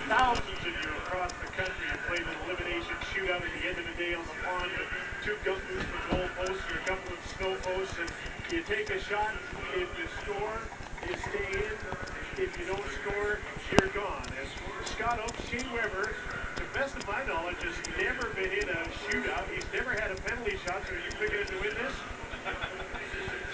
thousands of you across the country have played an elimination shootout at the end of the day on the pond with two gumboots for goalposts or a couple of snow posts, and you take a shot. If you score, you stay in. If you don't score, you're gone. And Scott Oak, Shea Weber, to the best of my knowledge, has never been in a shootout. He's never had a penalty shot, so are you picking it to win this?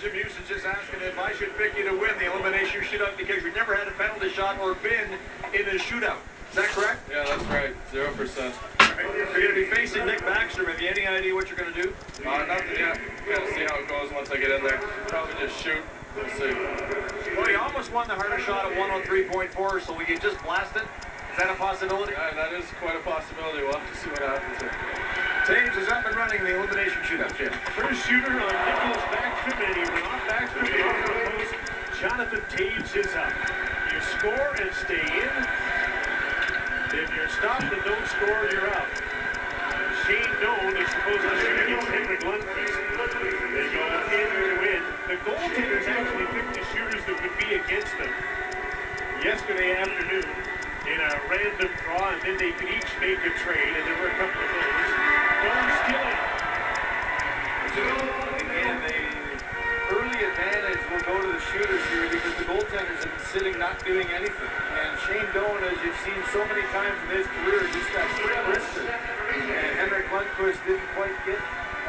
Jim Hughes is just asking if I should pick you to win the elimination shootout because you've never had a penalty shot or been in a shootout. Is that correct? Yeah, that's right. 0%. You're going to be facing Nick Backstrom. Have you any idea what you're going to do? Nothing yet. Gotta see how it goes once I get in there. Probably just shoot. We'll see. Well, you almost won the harder shot at 103.4, so will you just blast it? Is that a possibility? Yeah, that is quite a possibility. We'll have to see what happens here. Taves is up and running in the elimination shootout, Jim. First shooter on Nicholas Backstrom, and he went off Backstrom and off the post. Jonathan Taves is up. You score and stay in. If you're stopped and don't score, you're out. Shane Doan is supposed to shoot against Henrik Lundqvist. They go in to win. The goaltenders actually picked the shooters that would be against them yesterday afternoon in a random draw, and then they could each make a trade, and there were a couple of those. Doan still in. Again, the early advantage will go to the shooters here because the goaltenders have been sitting not doing anything. And Shane Doan, as you've seen so many times in his career, just that quick wrister. And Henrik Lundqvist didn't quite get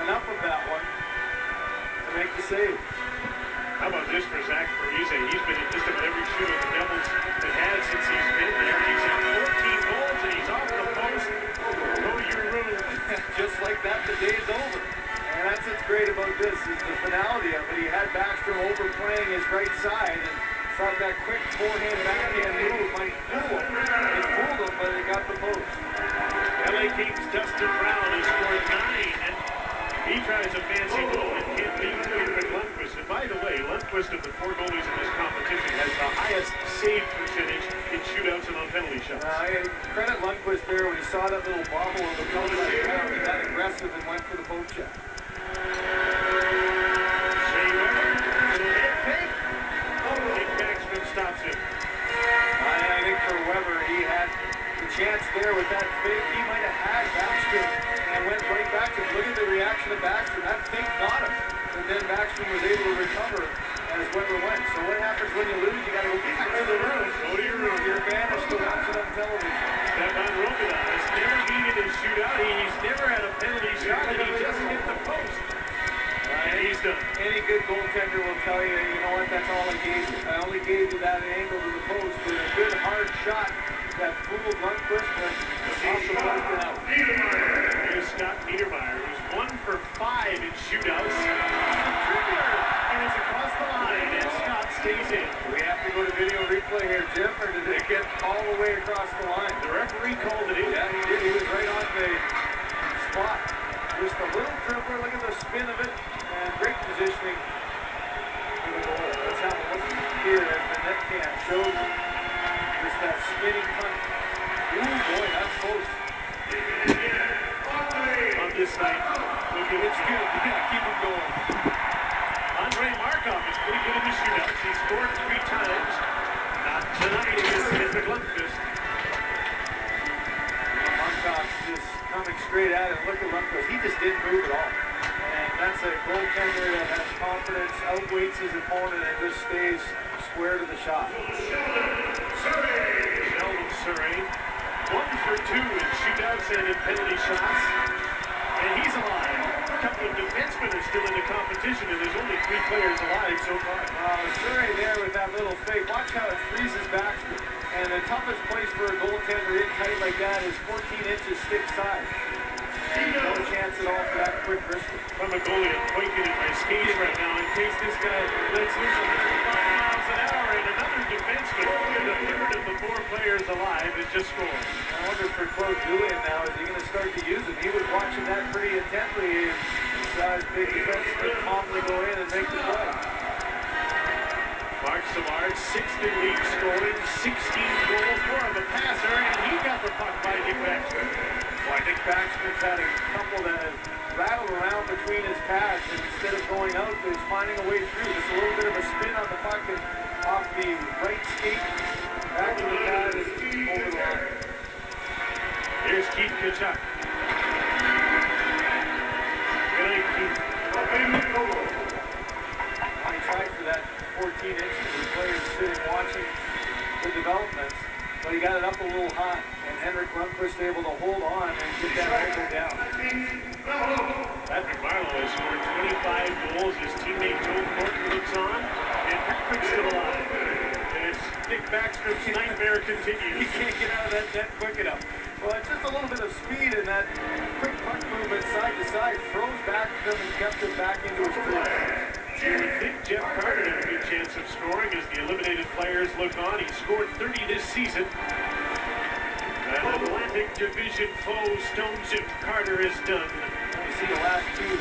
enough of that one to make the save. How about this for Zach Parise? He's been in just about every shootout the Devils have had since he's been there. He's had 14 goals, and he's off the post. Go to your room. Just like that, the day's over. And that's what's great about this, is the finality of it. He had Backstrom overplaying his right side and thought that quick forehand, backhand move might fool him. It fooled him, but it got the post. LA Kings' Dustin Brown has scored 9, and he tries a fancy goal and can't beat Henrik Lundqvist. And by the way, Lundqvist of the 4 goalies in this competition has the highest save percentage in shootouts and on penalty shots. Credit Lundqvist there when he saw that little bobble of the outside down. He got aggressive and went for the poke check. Shea Weber, little head fake. Nick Backstrom stops him. I think for Weber, he had the chance there with that fake. He might have had Backstrom and went right back to him. Look at the reaction of Backstrom. That fake got him. And then Backstrom was able to recover as Weber went. So what happens when you lose? You got to go back to the room. Go to your room. You're banished to watch it on television. Stefan Romanov has never been in his shootout. He's never had a penalty shot, and he just hit the post. And he's done. Any good goaltender will tell you, you know what, that's all I gave you. I only gave you that angle to the post, and a good hard shot that fooled Lundqvist, but off the post and out. Here's Scott Niedermayer, who's 1 for 5 in shootouts. And it's across the line, and Scott stays in. Do we have to go to video replay here, Jim, or did it get all the way across the line? The referee called it in. Yeah, he did. He was right on the spot. Just a little dribbler. Look at the spin of it, and great positioning for the goal. Let's have a look here as the net cam shows you. Just that spinning punt. Ooh, boy, that's close. On this night, look at It's good. Yeah, keep him going. Andrei Markov is pretty good in the shootouts. He scored 3 times. Not tonight against Henrik Lundqvist. Markov just coming straight at it. Look at Lundqvist. He just didn't move at all. And that's a goaltender that has confidence, outweights his opponent, and just stays square to the shot. Sheldon Surrey, 1 for 2 in shootouts and in penalty shots. And he's alive. A couple of defensemen are still in the competition, and there's only 3 players alive so far. Surrey there with that little fake. Watch how it freezes Backstrom. And the toughest place for a goaltender in tight like that is 14 inches stick side. And no chance at all for that quick wrister. I'm a goalie. I'm quaking in my skates right now in case this guy lets loose at 55 miles an hour, and another defenseman, the 3rd of the 4 players alive, has just scored. I wonder for Claude Julien now, is he going to start to use him? He was watching that pretty intently and saw his big defenseman calmly go in and make the play. Mark Savard, 6th in league scoring, 16 goals, more of a passer, and he got the puck by Nick Backstrom. Well, Nick Backstrom's had a couple that have rattled around between his pads, and instead of going out, he's finding a way through. Just a little bit of a spin on the puck and off the right skate, back to the pad and over the line. Tkachuk. Good night, Keith. I tried for that 14 inches. The players sitting watching the developments, but he got it up a little high, and Henrik Lundqvist able to hold on and get that elbow down. Patrick Marleau has scored 25 goals. His teammate Joe Thornton looks on, and Patrick's still alive. And it's Nick Backstrom's nightmare He continues. can't get out of that net quick enough. Well, it's just a little bit of speed in that quick puck movement side to side. Froze back to him and kept him back into his crease. You would think Jeff Carter had a good chance of scoring as the eliminated players look on. He scored 30 this season. An Atlantic Division foe stones him. Carter is done. You see the last two.